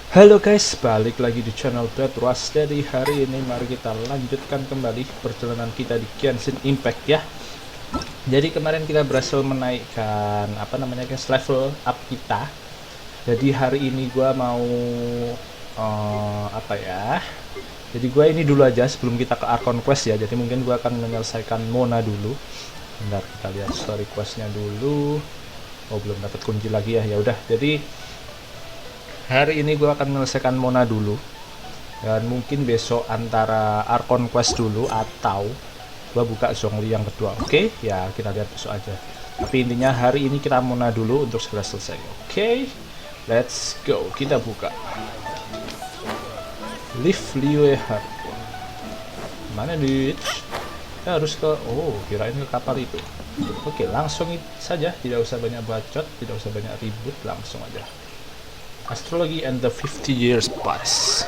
Halo guys, balik lagi di channel BadRush. Jadi hari ini mari kita lanjutkan kembali perjalanan kita di GenshinImpact ya. Jadi kemarin kita berhasil menaikkan guys, level up kita. Jadi hari ini gua mau Jadi gua ini dulu aja sebelum kita ke Archon Quest ya. Jadi mungkin gua akan menyelesaikan Mona dulu. Bentar, kita lihat story questnya dulu. Oh, belum dapat kunci lagi ya. Ya udah. Jadi hari ini gue akan menyelesaikan Mona dulu, dan mungkin besok antara Archon Quest dulu atau gue buka Zhongli yang kedua. Oke, ya kita lihat besok aja. Tapi intinya hari ini kita Mona dulu untuk segera selesai. Oke, let's go. Kita buka. Live Liu Heart. Mana duit? Kita harus ke. Oh, kirain ke kapal itu. Oke, langsung saja. Tidak usah banyak bacot, tidak usah banyak ribut, langsung aja. Astrology and the 50 years pass.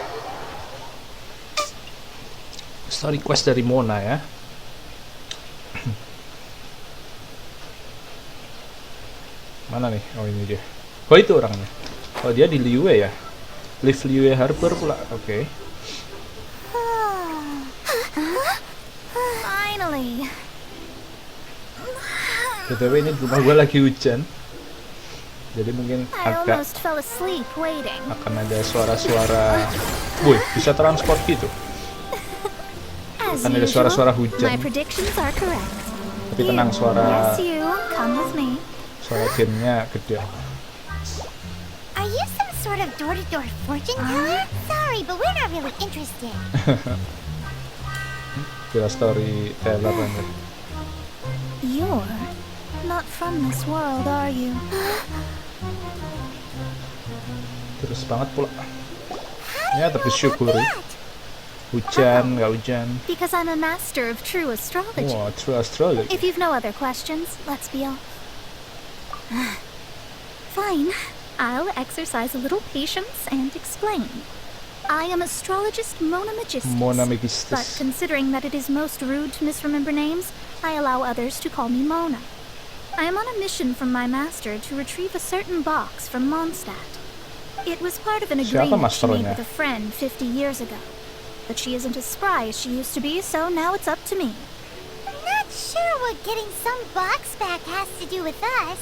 Story quest dari Mona ya. Mana nih? Oh, ini dia. Oh, itu orangnya. Oh, dia di Liyue ya. Live Liyue Harbor pula. Oke. Finally. BTW ini rumah gue lagi hujan. Jadi mungkin akan ada suara-suara. Woi, bisa transport gitu. Akan ada suara-suara hujan. Tapi tenang, suara gamenya gede. Are you some sort of door-to-door fortune teller? Sorry, but we're not really interested. Kira story teller banget. You're not from this world, are you? Terus banget pula. Ya, tapi syukuri. Hujan, nggak hujan. Because I'm a master of true astrology. Wow, true astrology. If you've no other questions, let's be off. Fine. I'll exercise a little patience and explain. I am astrologist Mona Magistus. Mona Magistus. But considering that it is most rude to misremember names, I allow others to call me Mona. I am on a mission from my master to retrieve a certain box from Mondstadt. It was part of an agreement she made with a friend 50 years ago. But she isn't as spry as she used to be, so now it's up to me. Not sure what getting some box back has to do with us.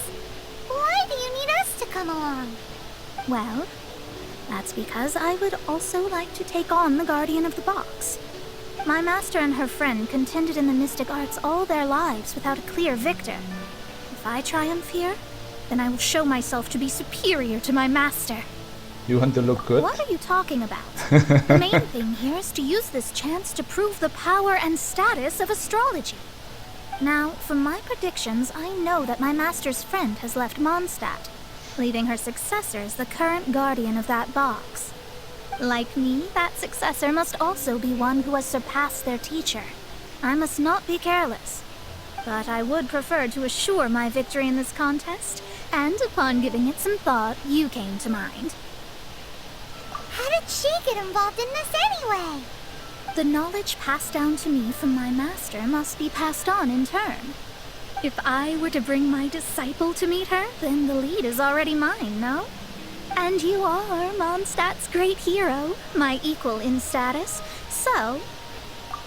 Why do you need us to come along? Well, that's because I would also like to take on the guardian of the box. My master and her friend contended in the mystic arts all their lives without a clear victor. If I triumph here, then I will show myself to be superior to my master. You want to look good? What are you talking about? The main thing here is to use this chance to prove the power and status of astrology. Now, from my predictions, I know that my master's friend has left Mondstadt, leaving her successor as the current guardian of that box. Like me, that successor must also be one who has surpassed their teacher. I must not be careless. But I would prefer to assure my victory in this contest, and upon giving it some thought, you came to mind. How did she get involved in this anyway? The knowledge passed down to me from my master must be passed on in turn. If I were to bring my disciple to meet her, then the lead is already mine, no? And you are Mondstadt's great hero, my equal in status, so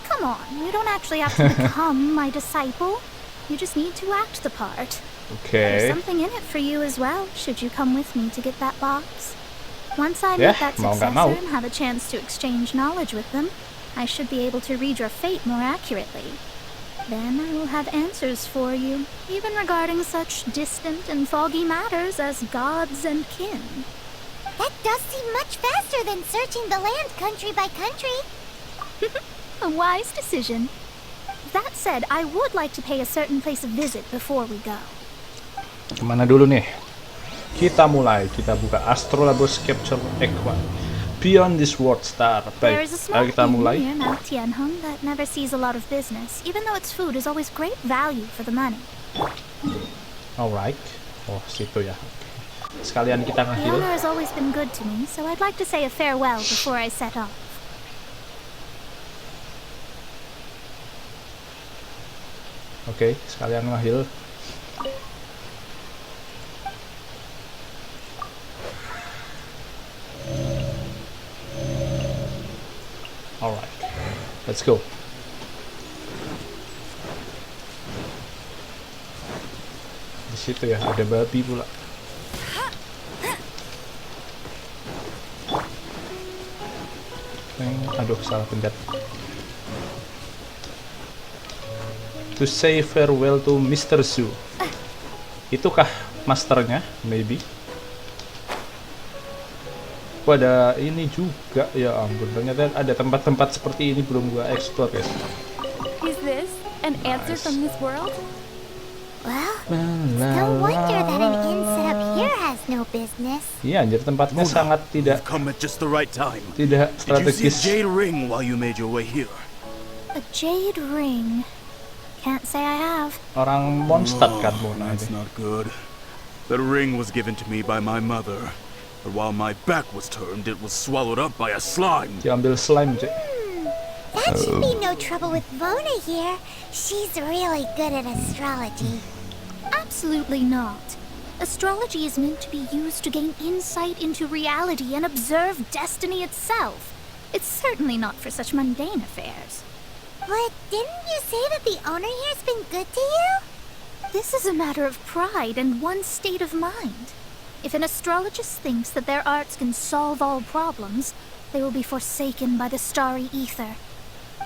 come on, you don't actually have to become my disciple. You just need to act the part. Okay. There's something in it for you as well, should you come with me to get that box. Once I meet that successor and have a chance to exchange knowledge with them, I should be able to read your fate more accurately. Then I will have answers for you, even regarding such distant and foggy matters as gods and kin. That does seem much faster than searching the land country by country. A wise decision. That said, I would like to pay a certain place of visit before we go. Kemana dulu nih? Kita mulai. Kita buka Astrolabos Capture Equan. Beyond this world star. Baik, ayo kita mulai. Near Mount Tianheng that never sees a lot of business, even though its food is always great value for the money. Alright. Oh, situ ya. Sekalian kita The nge-heal. owner has always been good to me, so I'd like to say a farewell before I set off. Oke, sekalian nge-heal. Let's go. Di situ ya ada babi pula. Aduh, salah pencet. To say farewell to Mr. Zoo. Itukah masternya? Maybe. Oh, ada ini juga, ya ampun, ternyata ada tempat-tempat seperti ini belum gua explore, guys. Is this an answer from this world? Well, no wonder that an inn set up here has no business. Iya, anjir, tempatnya sangat tidak Come at just the right time. tidak Did you see a strategis. jade ring while you made your way here? A jade ring. Can't say I have. Orang Mondstadt kan Mona That's ini. not good. The ring was given to me by my mother, but while my back was turned, it was swallowed up by a slime. Diambil slime, cek. That should be no trouble with Mona here. She's really good at astrology. Absolutely not. Astrology is meant to be used to gain insight into reality and observe destiny itself. It's certainly not for such mundane affairs. But didn't you say that the owner here's been good to you? This is a matter of pride and one's state of mind. If an astrologist thinks that their arts can solve all problems, they will be forsaken by the starry ether.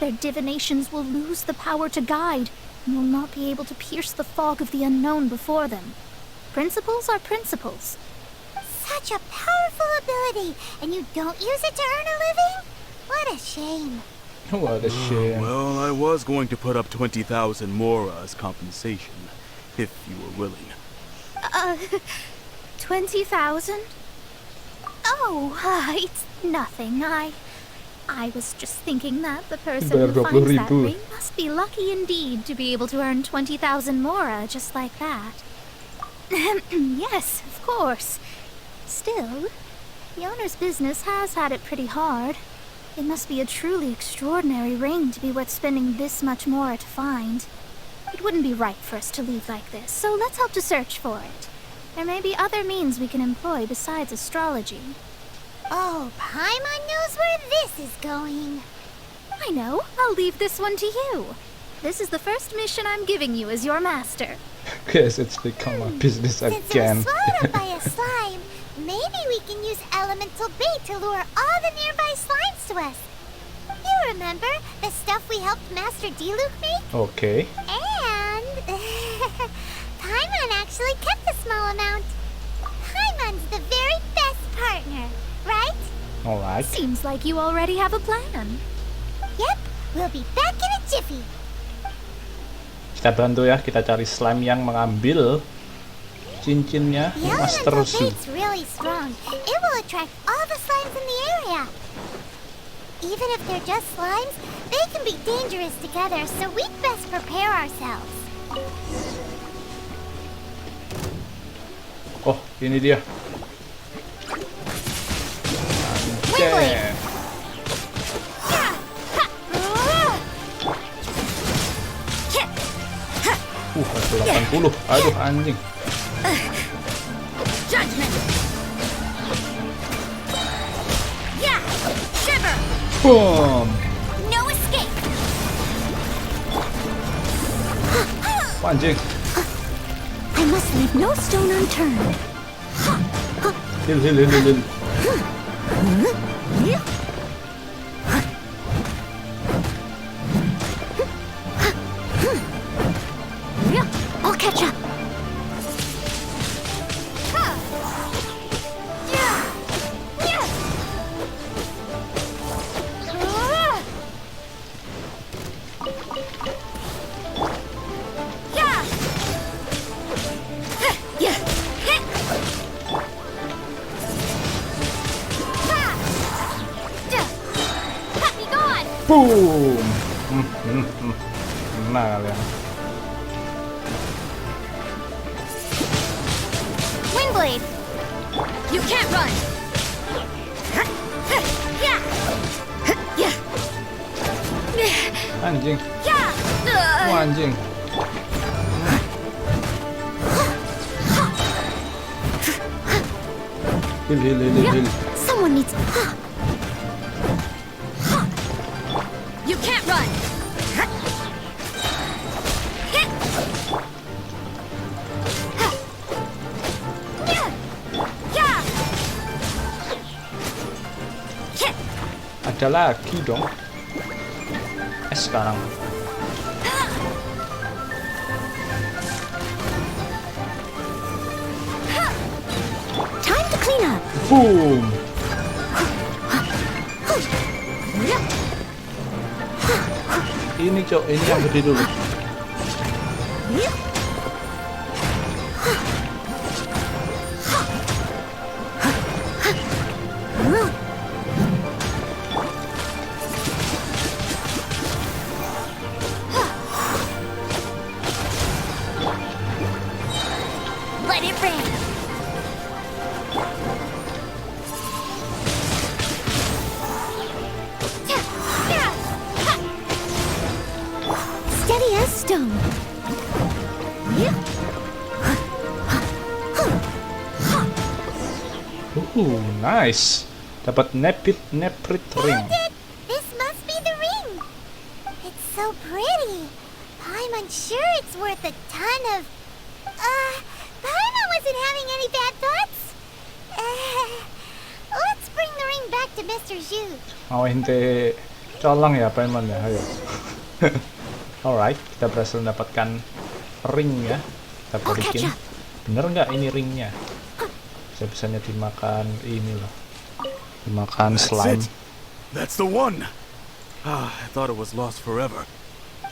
Their divinations will lose the power to guide and will not be able to pierce the fog of the unknown before them. Principles are principles. Such a powerful ability, and you don't use it to earn a living? What a shame. What a shame. Well, I was going to put up 20,000 mora as compensation, if you were willing. 20,000? Oh, it's nothing. I was just thinking that the person who Bayar finds that 20.000. ring must be lucky indeed to be able to earn 20,000 mora just like that. Yes, of course. Still, the owner's business has had it pretty hard. It must be a truly extraordinary ring to be worth spending this much mora to find. It wouldn't be right for us to leave like this, so let's help to search for it. There may be other means we can employ besides astrology. Oh, Paimon knows where this is going. I know. I'll leave this one to you. This is the first mission I'm giving you as your master. Guys, it's become a business Since it again. was swallowed up by a slime, maybe we can use elemental bait to lure all the nearby slimes to us. You remember the stuff we helped Master Diluc make? Okay. And Paimon actually kept a small amount. Paimon's the very best partner, right? Alright. Seems like you already have a plan. Yep, we'll be back in a jiffy. Kita bantu ya, kita cari slime yang mengambil cincinnya The Master elemental Zoo. bait's really strong. It will attract all the slimes in the area. Even if they're just slimes, they can be dangerous together, so we'd best prepare ourselves. Oh, ini dia. Anjay. Ada 80. Aduh, anjing. Judgment! Yeah! Shiver! Boom. No escape! Oh, anjing. I must leave no stone unturned. Hil. I'll catch up. Boom. Nah, kalian. Windblade! You can't run! Anjing. Oh, anjing. Hil. Someone needs. You can't run! Ada lagi dong. Sekarang. Time to clean up. Boom. Ini cok, ini yang gede dulu. Let it rain. Steady as stone. Nice. Dapat neprit ring. Found it! This must be the ring. It's so pretty. I'm sure it's worth a ton of... Paimon wasn't having any bad thoughts. Let's bring the ring back to Mr. Zhu. Mau hinte colong ya Paimon ya, ayo. Alright, kita berhasil mendapatkan ring ya. Kita balikin. Bener nggak ini ringnya? Bisa-bisanya dimakan ini loh. Dimakan slime. That's the one. I thought it was lost forever.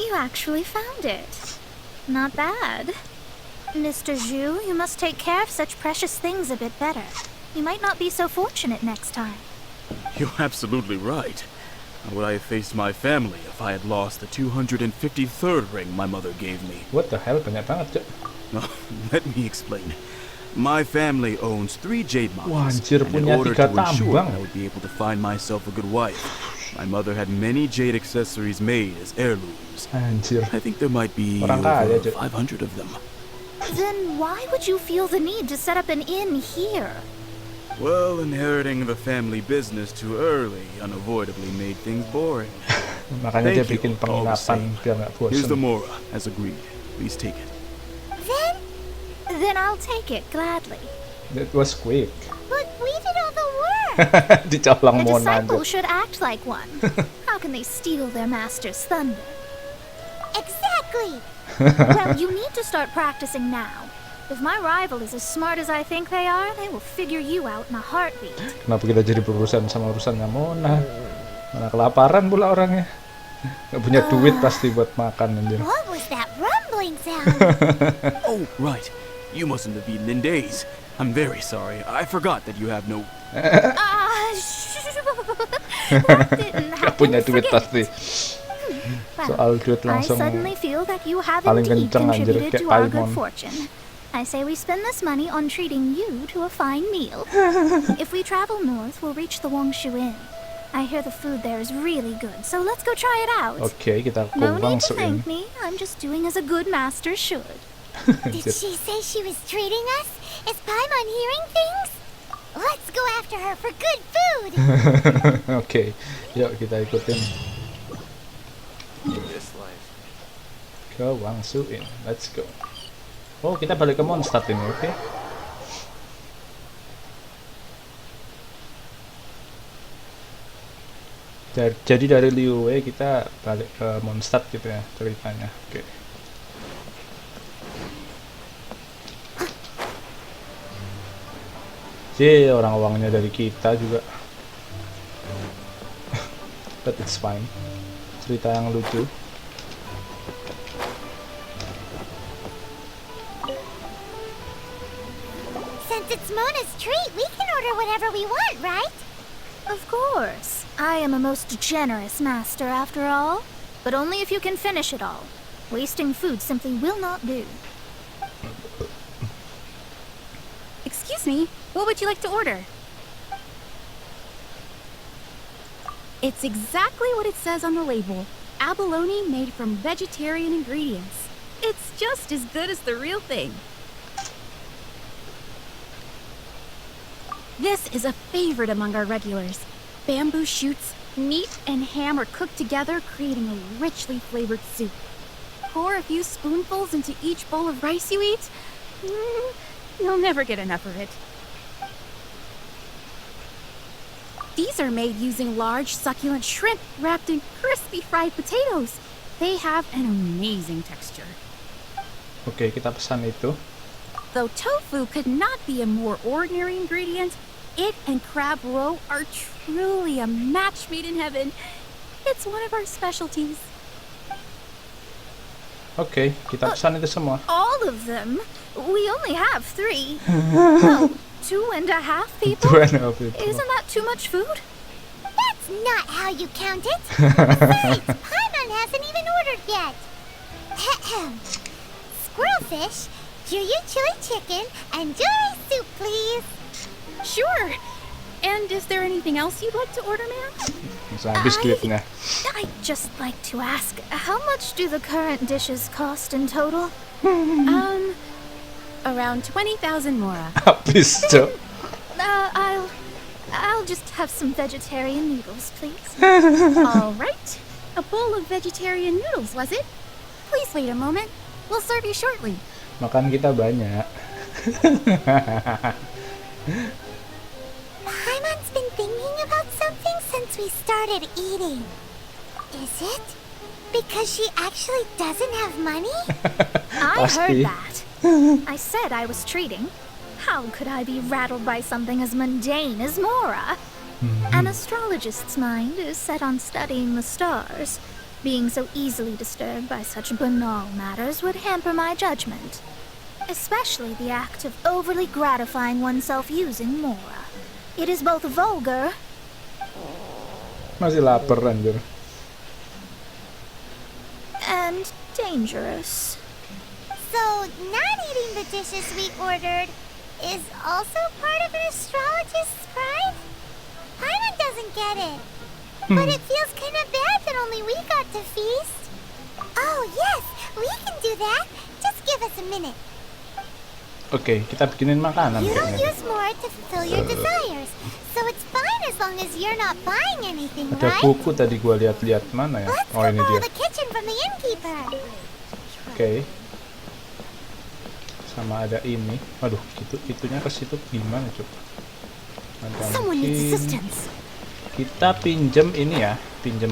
You actually found it. Not bad. Mr. Zhu, you must take care of such precious things a bit better. You might not be so fortunate next time. You're absolutely right. How would I have faced my family if I had lost the 253rd ring my mother gave me? What the hell, banyak banget cok. Let me explain. My family owns 3 jade Wah, mines, anjir, and in punya order 3 to ensure tambang. I would be able to find myself a good wife, my mother had many jade accessories made as heirlooms. Anjir. I think there might be Orang kaya, over Cuk. 500 of them. Then why would you feel the need to set up an inn here? Well, inheriting the family business too early unavoidably made things boring. Makanya dia Thank you, bikin all the penginapan same. biar nggak Here's the bosan. mora, as agreed. Please take it. Then I'll take it gladly. That was quick. But we did all the work. Dicolong A Mona disciple anjir. should act like one. How can they steal their master's thunder? Exactly. Well, you need to start practicing now. If my rival is as smart as I think they are, they will figure you out in a heartbeat. Kenapa kita jadi berurusan sama urusannya Mona? Mana kelaparan pula orangnya. Gak punya duit pasti buat makan anjir. What was that rumbling sound? Oh, right. You mustn't have eaten in days. I'm very sorry. I forgot that you have no... That didn't Gak happen. punya duit Forget pasti. it. Well, Soal duit I langsung suddenly feel that you have paling indeed kenceng anjir, contributed kayak to our good Paimon. fortune. I say we spend this money on treating you to a fine meal. If we travel north, we'll reach the Wongshu Inn. I hear the food there is really good, so let's go try it out. Oke, kita No kumbang need to suin. thank me. I'm just doing as a good master should. Did she say she was treating us? Is Paimon hearing things? Let's go after her for good food. Oke, yuk kita ikutin ke Wangsuin. Let's go. Oh, kita balik ke Mondstadt ini, oke? Jadi dari Liyue kita balik ke Mondstadt gitu ya ceritanya. Oke. Orang uangnya dari kita juga. But it's fine. Cerita yang lucu. Since it's Mona's treat, we can order whatever we want, right? Of course. I am a most generous master after all. But only if you can finish it all. Wasting food simply will not do. Excuse me, what would you like to order? It's exactly what it says on the label. Abalone made from vegetarian ingredients. It's just as good as the real thing. This is a favorite among our regulars. Bamboo shoots, Meat and ham are cooked together, creating a richly flavored soup. Pour a few spoonfuls into each bowl of rice you eat. You'll never get enough of it. These are made using large, succulent shrimp wrapped in crispy fried potatoes. They have an amazing texture. Oke, kita pesan itu. Though tofu could not be a more ordinary ingredient, it and crab roe are truly a match made in heaven. It's one of our specialties. Oke, kita pesan itu semua. All of them? We only have 3. No, 2.5 people? 2.5 people. Isn't that too much food? That's not how you count it. Besides, Paimon hasn't even ordered yet. Squirrelfish, Juyu chili chicken, and jewelry soup, please. Sure. And is there anything else you'd like to order, ma'am? Misalnya biskuitnya. I'd just like to ask, how much do the current dishes cost in total? Around 20,000 mora. Habis, Cok. I'll just have some vegetarian noodles, please. All right. A bowl of vegetarian noodles, was it? Please wait a moment. We'll serve you shortly. Makan kita banyak. Paimon's been thinking about something since we started eating. Is it because she actually doesn't have money? I heard Pasti. that. I said I was treating. How could I be rattled by something as mundane as Mora? An astrologist's mind is set on studying the stars. Being so easily disturbed by such banal matters would hamper my judgment. Especially the act of overly gratifying oneself using Mora. It is both vulgar Masih lapar anjir. and dangerous. So, not eating the dishes we ordered is also part of an astrologist's pride? Paimon doesn't get it. But it feels kind of bad that only we got to feast. Oh, yes, we can do that. Just give us a minute. Oke, kita bikinin makanan You don't kayaknya. use more to fulfill your desires, so it's fine as long as you're not buying anything, Ada right? buku tadi gua lihat-lihat, mana ya? Let's Oh, go ini borrow dia. the kitchen from the innkeeper. Oke. Sama ada ini. Waduh, itunya ke situ gimana, coba? Ada Someone needs mungkin assistance. kita pinjem ini ya, pinjem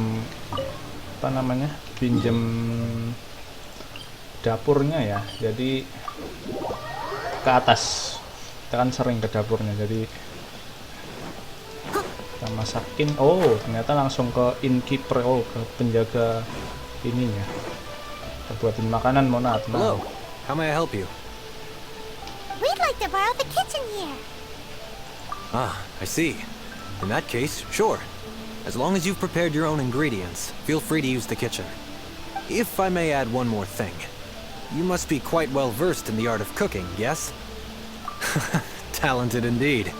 apa namanya? Pinjem dapurnya ya. Jadi ke atas. Kita kan sering ke dapurnya, jadi kita masakin. Oh, ternyata langsung ke innkeeper, oh, ke penjaga ininya. Kita buatin makanan, Mona. tenang. Hello, how may I help you? We'd like to borrow the kitchen here. Ah, I see. In that case, sure. As long as you've prepared your own ingredients, feel free to use the kitchen. If I may add one more thing. You must be quite well versed in the art of cooking, yes? Talented indeed.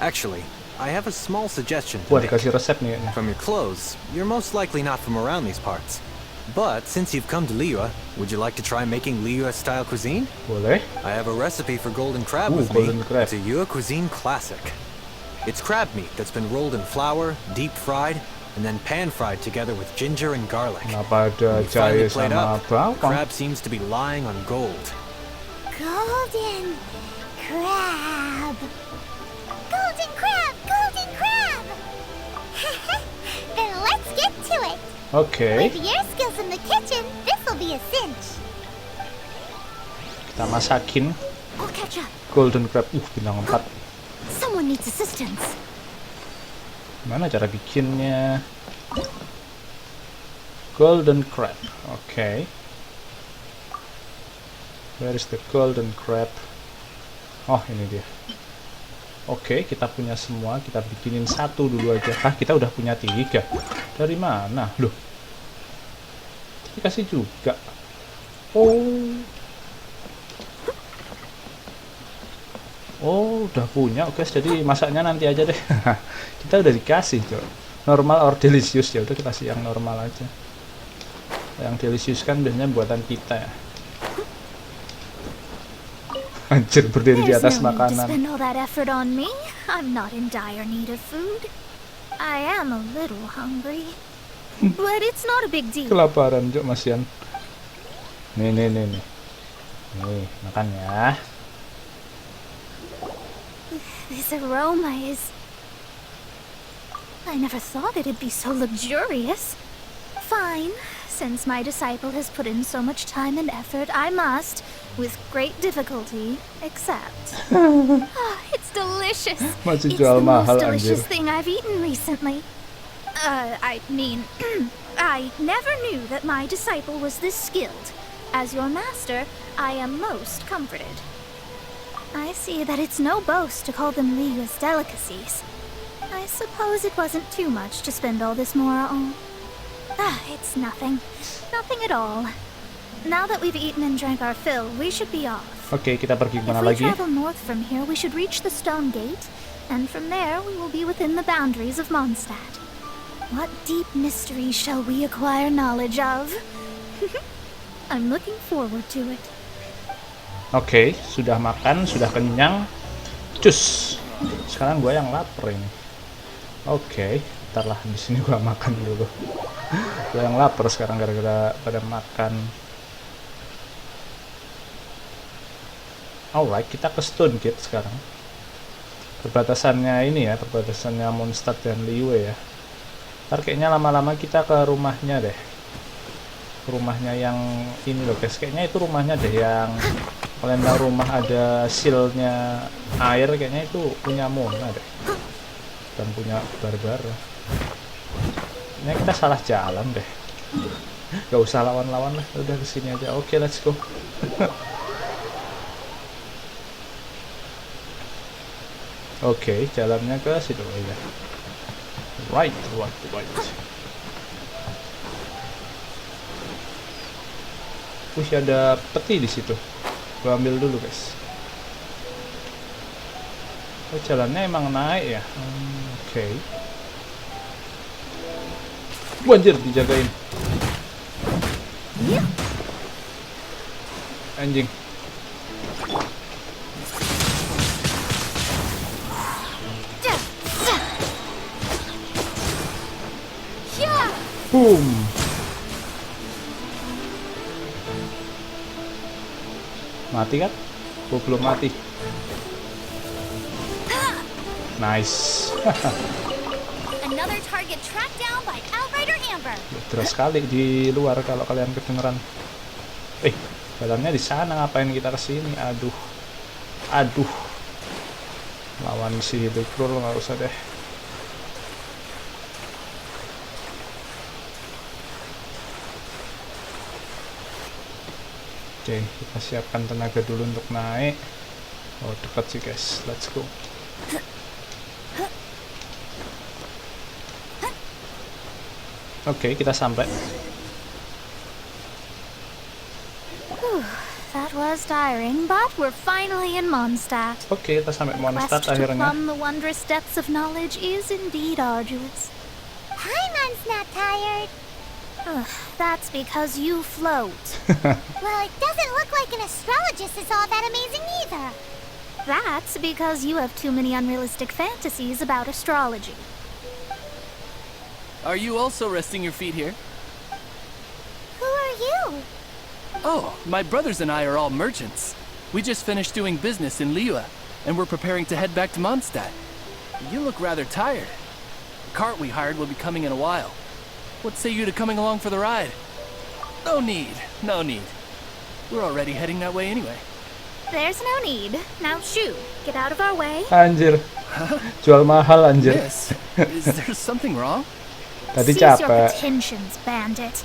Actually, I have a small suggestion to Wah, make. dikasih resep nih kayaknya. From your clothes, you're most likely not from around these parts. But since you've come to Liyue, would you like to try making Liyue-style cuisine? Boleh? I have a recipe for golden crab Ooh, with golden me. crab. It's a Yue cuisine classic. It's crab meat that's been rolled in flour, deep fried, and then pan fried together with ginger and garlic. Kenapa ada When you finally jahe plate sama up, bawang? crab seems to be lying on gold. Golden crab. Golden crab, golden crab. Then let's get to it. Oke, With your skills in the kitchen, this'll be a cinch. kita masakin I'll catch up. golden crab. Bintang 4. Someone needs assistance. Gimana cara bikinnya? Golden crab. Oke. Where is the golden crab? Oh, ini dia. Oke, kita punya semua. Kita bikinin satu dulu aja. Kita udah punya 3. Dari mana? Loh. Dikasih juga. Oh, udah punya. Oke, jadi masaknya nanti aja deh. Kita udah dikasih, Cok. Normal or delicious, ya udah kita kasih yang normal aja. Yang delicious kan biasanya buatan kita ya. Anjir, berdiri di There's atas no need to makanan. spend all that effort on me. I'm not in dire need of food. I am a little hungry. But it's not a big deal. Kelaparan, Jok, Masian. Nih. Nih, makan ya. This aroma is... I never thought it'd be so luxurious. Fine. Since my disciple has put in so much time and effort, I must, with great difficulty, accept. It's delicious. Masih It's jual the mahal, most delicious anjir. thing I've eaten recently. I mean, I never knew that my disciple was this skilled. As your master, I am most comforted. I see that it's no boast to call them Liyue's delicacies. I suppose it wasn't too much to spend all this mora on. It's nothing. Nothing at all. Now that we've eaten and drank our fill, we should be off. Oke, kita pergi If kemana we lagi? travel north from here, we should reach the stone gate, and from there we will be within the boundaries of Mondstadt. What deep mystery shall we acquire knowledge of? I'm looking forward to it. Oke, sudah makan, sudah kenyang. Cus. Sekarang gue yang lapar ini. Oke, ntar lah di sini gue makan dulu. Gue yang lapar sekarang gara-gara pada makan. Alright, kita ke Stone Gate sekarang. Perbatasannya ini ya, perbatasannya Mondstadt dan Liyue ya. Ntar kayaknya lama-lama kita ke rumahnya deh. Rumahnya yang ini loh guys, kayaknya itu rumahnya deh yang kalian tahu rumah ada shieldnya air, kayaknya itu punya Mona deh dan punya Barbara. Kayaknya kita salah jalan deh, gak usah lawan-lawan lah, udah kesini aja. Oke, let's go. Oke, jalannya ke situ aja. Right. Wih, ada peti di situ. Gua ambil dulu, guys. Oh, jalannya emang naik ya. Oke. Banjir, dijagain. Anjing. Boom. Mati kan? Oh, belum mati. Nice. Another target tracked down by Outrider Amber. Terus sekali di luar kalau kalian kedengeran. Jalannya di sana, ngapain kita kesini? Aduh. Lawan si Hidup nggak usah deh. Oke, kita siapkan tenaga dulu untuk naik. Oh, dekat sih guys, let's go. Oke, kita sampai. That was tiring, but we're finally in Mondstadt. Oke, kita sampai Mondstadt Quest to akhirnya. plumb the wondrous depths of knowledge is indeed arduous. Paimon's not tired. That's because you float. Well, it doesn't look like an astrologist is all that amazing either. That's because you have too many unrealistic fantasies about astrology. Are you also resting your feet here? Who are you? Oh, my brothers and I are all merchants. We just finished doing business in Liyue, and we're preparing to head back to Mondstadt. You look rather tired. The cart we hired will be coming in a while. What say you to coming along for the ride? No need. We're already heading that way anyway. There's no need. Now shoo, get out of our way. Anjir. Jual mahal anjir. Yes. Is there something wrong? Tadi Cease your capek. pretensions, bandit.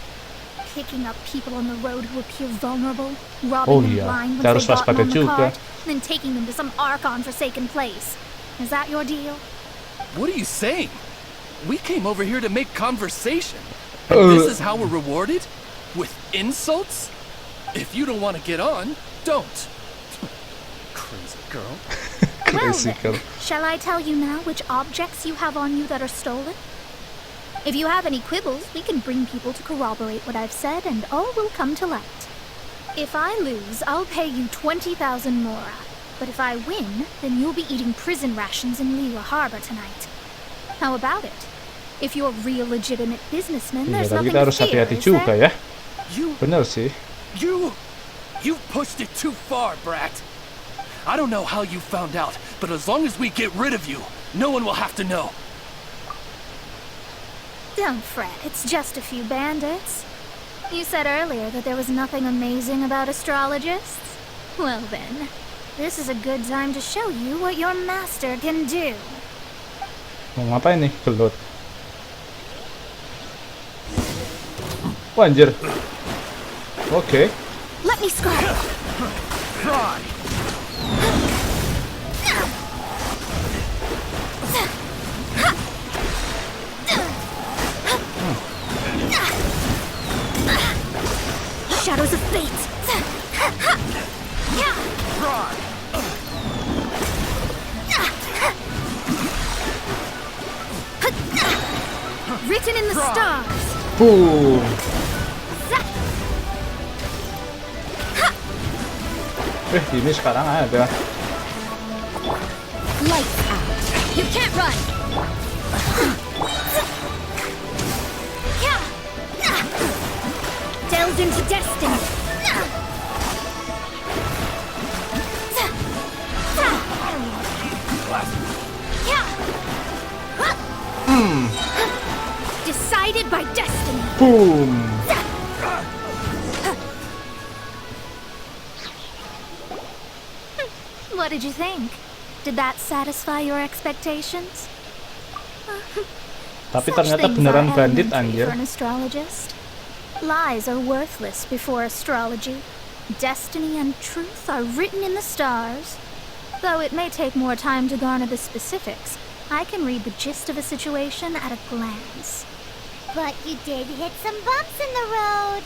Picking up people on the road who appear vulnerable, Oh robbing them iya, blind kita once harus they've gotten waspada on the juga. cart, then taking them to some Archon-forsaken place. Is that your deal? What are you saying? We came over here to make conversation. And this is how we're rewarded? With insults? If you don't want to get on, don't. Crazy girl. Well Crazy then, girl. shall I tell you now which objects you have on you that are stolen? If you have any quibbles, we can bring people to corroborate what I've said, and all will come to light. If I lose, I'll pay you 20,000 mora. But if I win, then you'll be eating prison rations in Liyue Harbor tonight. How about it? If you're real legitimate businessman, Iya, there's tapi nothing kita to harus fear, hati-hati is juga there? ya. Bener sih. You've pushed it too far, Brat. I don't know how you found out, but as long as we get rid of you, no one will have to know. Don't fret, it's just a few bandits. You said earlier that there was nothing amazing about astrologists. Well then, this is a good time to show you what your master can do. Mau ngapain nih? Gelut. Wah, anjir. Oke. Let me score. Shadows of fate. Written in the stars. Boom. Ini sekarang ada. Lights out. You can't run. Delved into destiny. Decided by destiny. Boom. What did you think? Did that satisfy your expectations? Tapi Such ternyata things beneran are bandit, elementary anjir. for an astrologist. Lies are worthless before astrology. Destiny and truth are written in the stars. Though it may take more time to garner the specifics, I can read the gist of a situation at a glance. But you did hit some bumps in the road.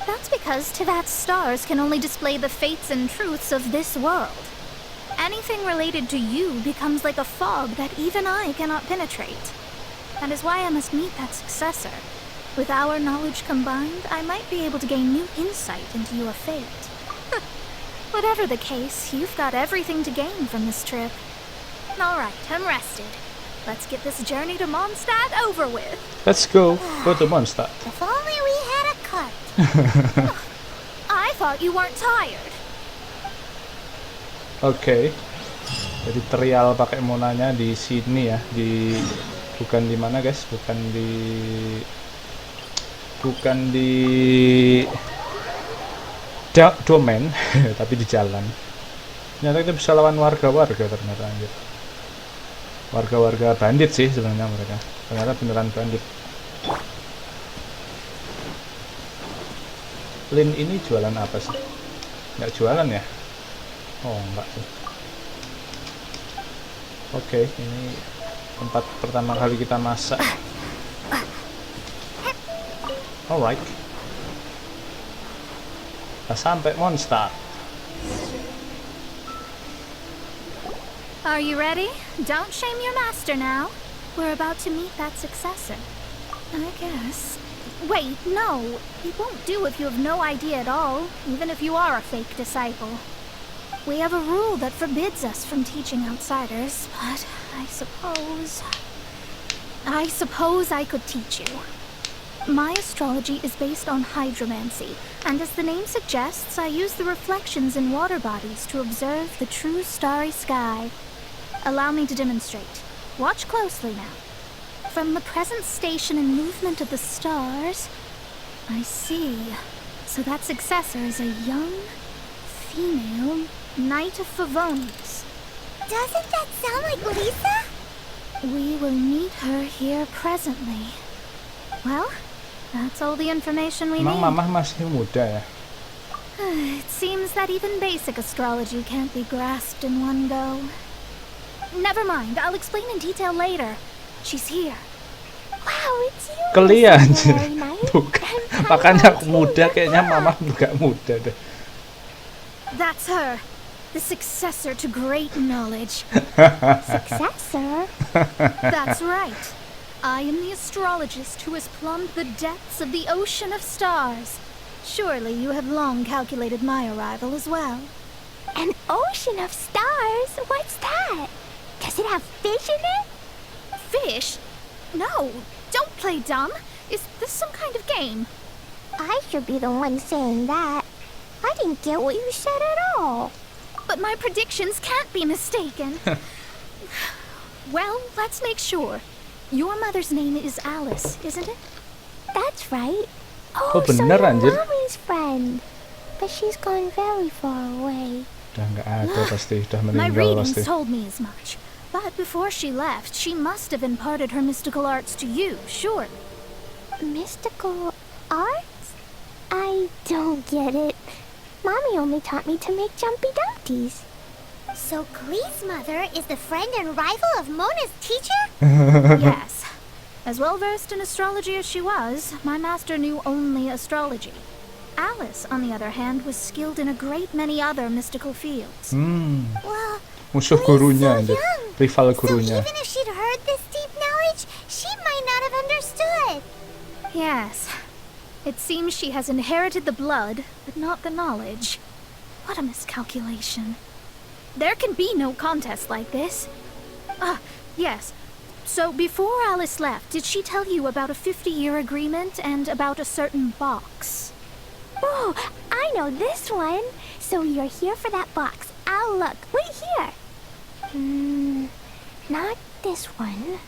That's because Tivat's stars can only display the fates and truths of this world. Anything related to you becomes like a fog that even I cannot penetrate. That is why I must meet that successor. With our knowledge combined, I might be able to gain new insight into your fate. Whatever the case, you've got everything to gain from this trip. Alright, I'm rested. Let's get this journey to Mondstadt over with. Let's go to Mondstadt. If only we had a cart. I thought you weren't tired. Oke. Jadi trial pakai monanya di sini ya, bukan di mana guys, bukan di domain tapi di jalan. Ternyata kita bisa lawan warga-warga ternyata, anjir. Warga-warga bandit sih sebenarnya mereka. Ternyata beneran bandit. Lin ini jualan apa sih? Nggak jualan ya? Oh enggak sih. Oke, ini tempat pertama kali kita masak. Alright. Kita sampai Mondstadt. Are you ready? Don't shame your master now. We're about to meet that successor. I guess. Wait, no. It won't do if you have no idea at all, even if you are a fake disciple. We have a rule that forbids us from teaching outsiders, but I suppose I could teach you. My astrology is based on hydromancy, and as the name suggests, I use the reflections in water bodies to observe the true starry sky. Allow me to demonstrate. Watch closely now. From the present station and movement of the stars, I see. So that successor is a young, female Knight of Favonius. Doesn't that sound like Lisa? We will meet her here presently. Well, that's all the information we Emang need. mamah masih muda ya? It seems that even basic astrology can't be grasped in one go. Never mind, I'll explain in detail later. She's here. Wow, it's you. Kalian Mr. Starry Knight. bukan. I'm Makanya aku Taiwan muda, too, kayaknya yeah. mamah juga muda deh. That's her. The successor to great knowledge. Successor? That's right. I am the astrologist who has plumbed the depths of the ocean of stars. Surely you have long calculated my arrival as well. An ocean of stars? What's that? Does it have fish in it? Fish? No, don't play dumb. Is this some kind of game? I should be the one saying that. I didn't get what you said at all. But my predictions can't be mistaken. Well, let's make sure. Your mother's name is Alice, isn't it? That's right. Oh, Oh, so bener, you're anjir. Mommy's friend. But she's gone very far away. Udah nggak ada pasti, udah My meninggal readings pasti. told me as much. But before she left, she must have imparted her mystical arts to you, surely. Mystical arts? I don't get it. Mommy only taught me to make jumpy dumpties. So Klee's mother is the friend and rival of Mona's teacher? Yes. As well versed in astrology as she was, my master knew only astrology. Alice, on the other hand, was skilled in a great many other mystical fields. Well, Musuh Klee's gurunya, so anjir. young. Rival So gurunya. even if she'd heard this deep knowledge, she might not have understood. Yes. It seems she has inherited the blood, but not the knowledge. What a miscalculation. There can be no contest like this. Ah, yes. So before Alice left, did she tell you about a 50-year agreement and about a certain box? Oh, I know this one. So you're here for that box. I'll look. Wait here. Not this one.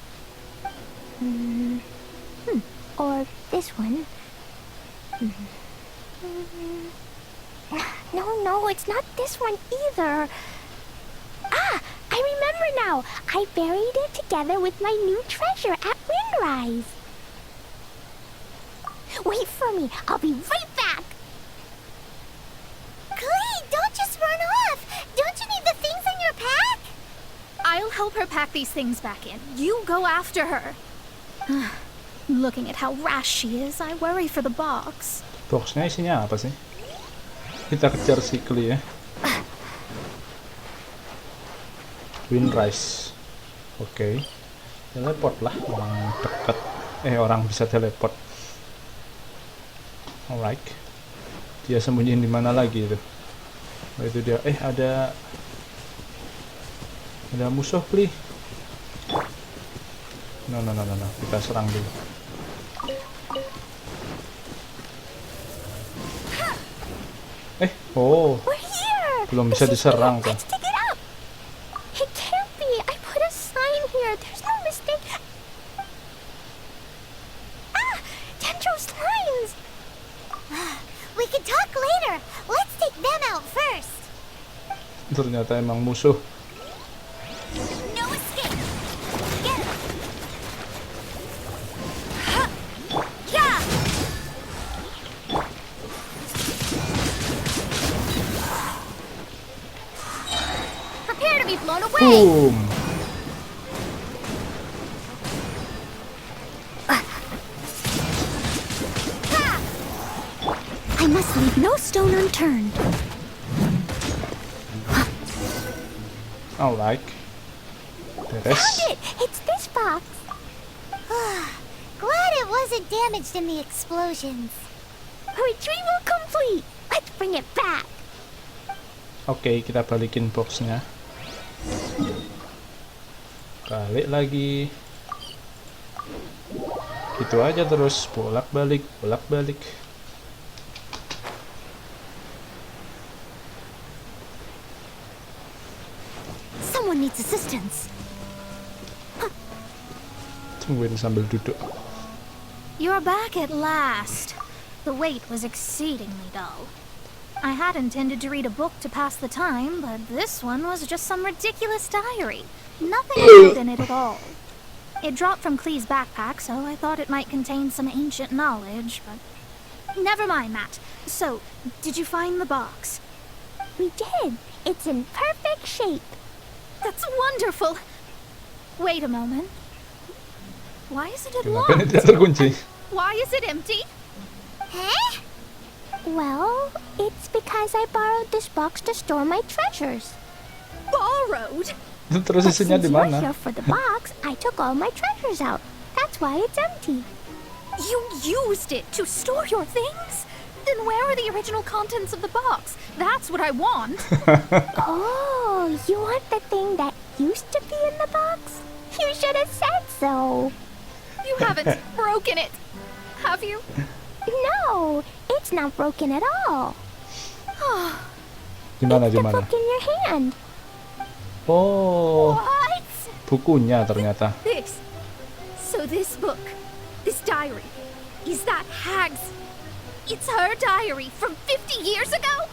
Or this one. No, it's not this one either. Ah, I remember now. I buried it together with my new treasure at Windrise. Wait for me. I'll be right back. Klee, don't just run off. Don't you need the things in your pack? I'll help her pack these things back in. You go after her. Looking at how rash she is, I worry for the box. Boxnya isinya apa sih? Kita kejar si Klee ya. Windrise. Oke. Teleport lah, orang dekat. Orang bisa teleport. Alright. Dia sembunyiin di mana lagi itu? Oh, itu dia. Ada musuh, Klee. No. Kita serang dulu. Oh, We're here. belum bisa diserang kan? Let's dig it up. It can't be. I put a sign here. There's no mistake. Ah, Dendro's lions. We can talk later. Let's take them out first. Ternyata emang musuh. No escape. Get him. Yeah. Prepare to be blown away. Boom. I must leave no stone unturned. Alright. Beres. Found it! It's this box. Glad it wasn't damaged in the explosions. Retrieval complete. Let's bring it back. Oke, kita balikin boxnya. Balik lagi. Gitu aja terus, bolak-balik. Someone needs assistance. Tungguin sambil duduk. You're back at last. The wait was exceedingly dull. I had intended to read a book to pass the time, but this one was just some ridiculous diary. Nothing good in it at all. It dropped from Klee's backpack, so I thought it might contain some ancient knowledge, but... Never mind that. So, did you find the box? We did. It's in perfect shape. That's wonderful! Wait a moment. Why isn't it Kenapa ini locked? tidak terkunci? Why is it empty? Huh? Well, it's because I borrowed this box to store my treasures. Borrowed? Terus But isinya since di you're mana? here for the box, I took all my treasures out. That's why it's empty. You used it to store your things? Then where are the original contents of the box? That's what I want. Oh, you want the thing that used to be in the box? You should have said so. You haven't broken it, have you? No, it's not broken at all. Gimana It's the gimana? book in your hand. Oh, What? bukunya ternyata. So this book, this diary, is that hag's? It's her diary from 50 years ago?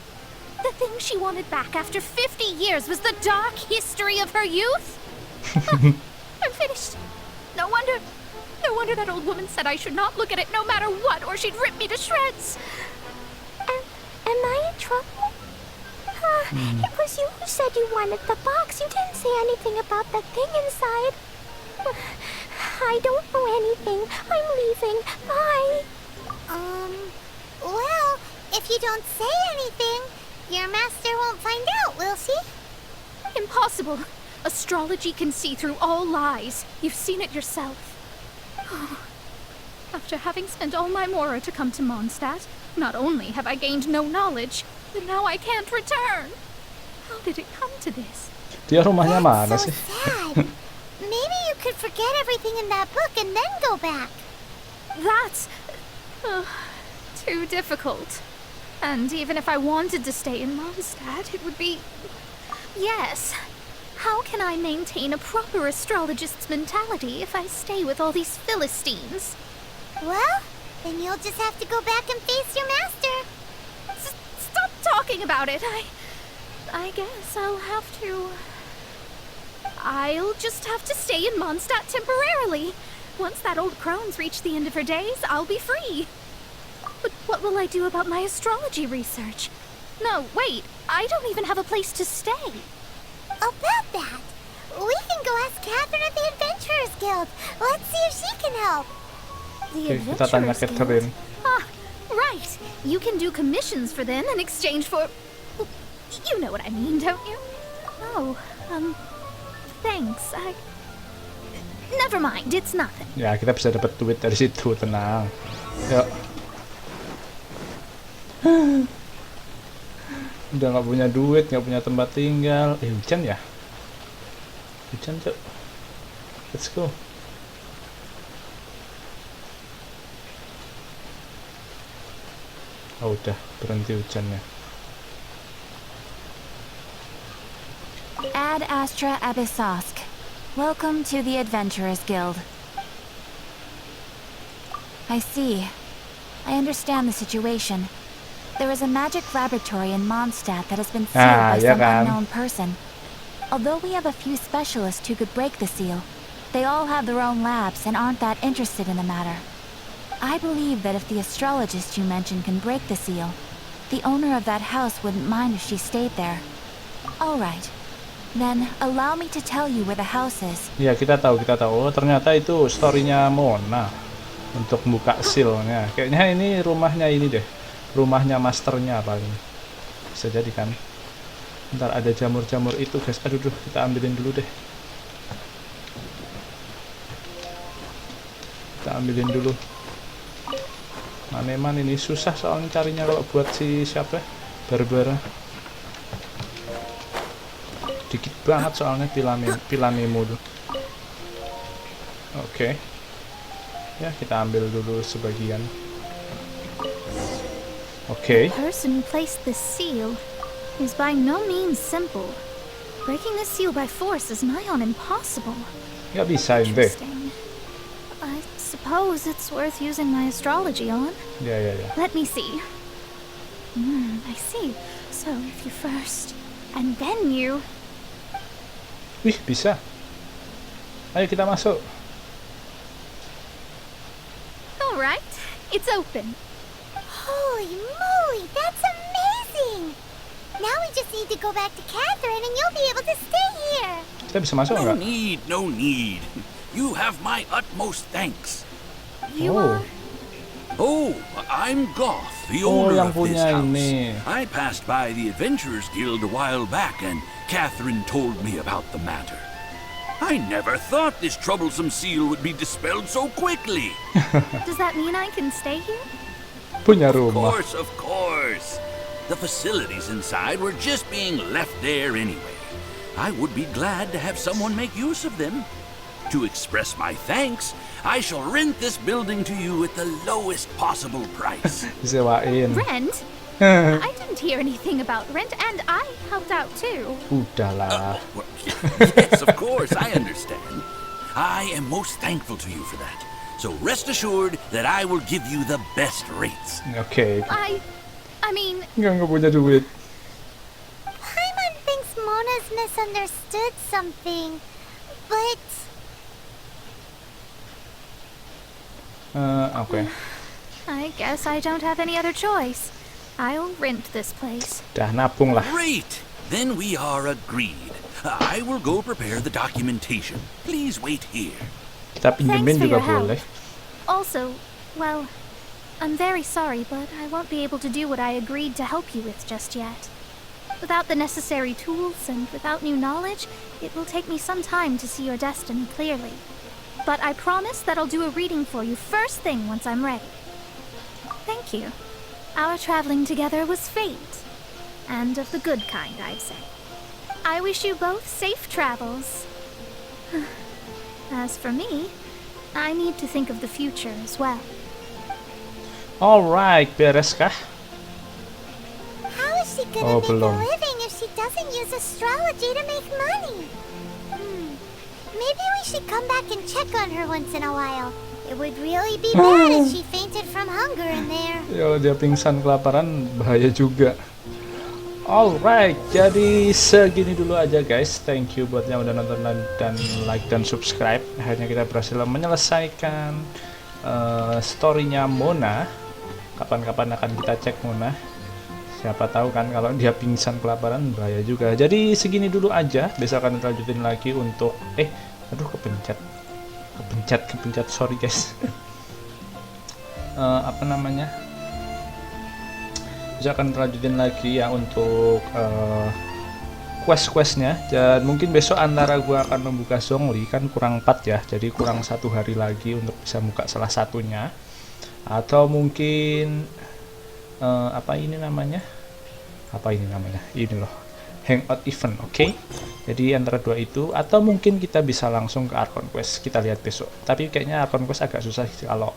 The thing she wanted back after 50 years was the dark history of her youth? I'm finished. No wonder that old woman said I should not look at it no matter what, or she'd rip me to shreds. Am I in trouble? It was you who said you wanted the box. You didn't say anything about the thing inside. I don't know anything. I'm leaving. Bye. Well, if you don't say anything, your master won't find out, will she? Impossible. Astrology can see through all lies. You've seen it yourself. After having spent all my mora to come to Mondstadt, not only have I gained no knowledge, but now I can't return. How did it come to this? Dia rumahnya mana That's sih? so sad. Maybe you could forget everything in that book and then go back. That's too difficult. And even if I wanted to stay in Mondstadt, it would be... Yes. How can I maintain a proper astrologist's mentality if I stay with all these Philistines? Well, then you'll just have to go back and face your master. Stop talking about it. I guess I'll have to... I'll just have to stay in Mondstadt temporarily. Once that old crone's reached the end of her days, I'll be free. But what will I do about my astrology research? No, wait. I don't even have a place to stay. About that, we can go ask Catherine at the Adventurers Guild. Let's see if she can help. The Oke, kita tanya Adventurers Guild? Catherine. Ah, right. You can do commissions for them in exchange for... You know what I mean, don't you? Oh, thanks. Never mind, it's nothing. Ya, kita bisa dapat duit dari situ, tenang. Yuk. Udah nggak punya duit, nggak punya tempat tinggal. Hujan ya? Hujan, Cuk. Let's go. Oh, udah berhenti hujannya. Ad Astra Abyssosk. Welcome to the Adventurers Guild. I see. I understand the situation. There is a magic laboratory in Mondstadt that has been sealed by ya some kan. unknown person. Although we have a few specialists who could break the seal, they all have their own labs and aren't that interested in the matter. I believe that if the astrologist you mentioned can break the seal, the owner of that house wouldn't mind if she stayed there. All right. Then allow me to tell you where the house is. Ya, kita tahu. Oh, ternyata itu story-nya Mona untuk buka sealnya. Kayaknya ini rumahnya ini deh. Rumahnya masternya paling. Bisa jadi kan. Ntar ada jamur-jamur itu, guys. Aduh, kita ambilin dulu deh. Kita ambilin dulu. Maneman ini susah soalnya carinya kalau buat si siapa? Barbara. Dikit banget soalnya pilamemu tuh. Oke. Ya, kita ambil dulu sebagian. Okay. The person who placed this seal is by no means simple. Breaking this seal by force is nigh on impossible. Nggak bisa ini. Interesting. I suppose it's worth using my astrology on. Ya. Let me see. I see. So if you first, and then you... Wih, bisa. Ayo kita masuk. All right. It's open. Holy moly, that's amazing! Now we just need to go back to Catherine and you'll be able to stay here. Kita bisa masuk No nggak? need. You have my utmost thanks. You Oh. are... Oh, I'm Goth, the Oh, owner yang of this punya house. ini. I passed by the Adventurers Guild a while back, and Catherine told me about the matter. I never thought this troublesome seal would be dispelled so quickly. Does that mean I can stay here? Punya rumah. Of course. The facilities inside were just being left there anyway. I would be glad to have someone make use of them. To express my thanks, I shall rent this building to you at the lowest possible price. Disewain. Rent? I didn't hear anything about rent, and I helped out too. Udahlah. Well, yes, of course, I understand. I am most thankful to you for that. So rest assured that I will give you the best rates. Oke. I mean, Nggak punya duit. Paimon thinks Mona's misunderstood something, but Oke. I guess I don't have any other choice. I'll rent this place. Dah nabung lah. Great! Then we are agreed. I will go prepare the documentation. Please wait here. Kita pinjemin Thanks for juga your help. boleh. Also, well, I'm very sorry, but I won't be able to do what I agreed to help you with just yet. Without the necessary tools and without new knowledge, it will take me some time to see your destiny clearly. But I promise that I'll do a reading for you first thing once I'm ready. Thank you. Our traveling together was fate. And of the good kind, I'd say. I wish you both safe travels. As for me, I need to think of the future as well. Alright, beres kah? how is she gonna Oh, make belum. a living if she doesn't use astrology to make money? Maybe we should come back and check on her once in a while. It would really be bad if she fainted from hunger in there. Ya dia pingsan kelaparan bahaya juga. Alright, jadi segini dulu aja guys. Thank you buat yang udah nonton dan like dan subscribe. Akhirnya kita berhasil menyelesaikan storynya Mona. Kapan-kapan akan kita cek Mona. Siapa tahu kan kalau dia pingsan kelaparan bahaya juga. Jadi segini dulu aja. Besok akan kita lanjutin lagi untuk aduh kepencet, sorry guys. Apa namanya? Bisa akan lanjutin lagi ya untuk quest-questnya, dan mungkin besok antara gua akan membuka Zhongli, kan kurang 4 ya, jadi kurang 1 hari lagi untuk bisa buka salah satunya, atau mungkin ini loh, hangout event. Oke. Jadi antara dua itu, atau mungkin kita bisa langsung ke Archon Quest, kita lihat besok. Tapi kayaknya Archon Quest agak susah sih kalau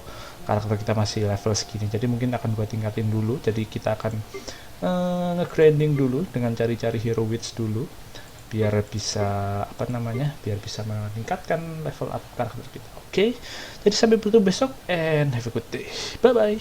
karakter kita masih level segini, jadi mungkin akan gua tingkatin dulu. Jadi kita akan nge-grinding dulu dengan cari-cari hero witch dulu, biar bisa biar bisa meningkatkan level up karakter kita. Oke. Jadi sampai bertemu besok, and have a good day. Bye bye.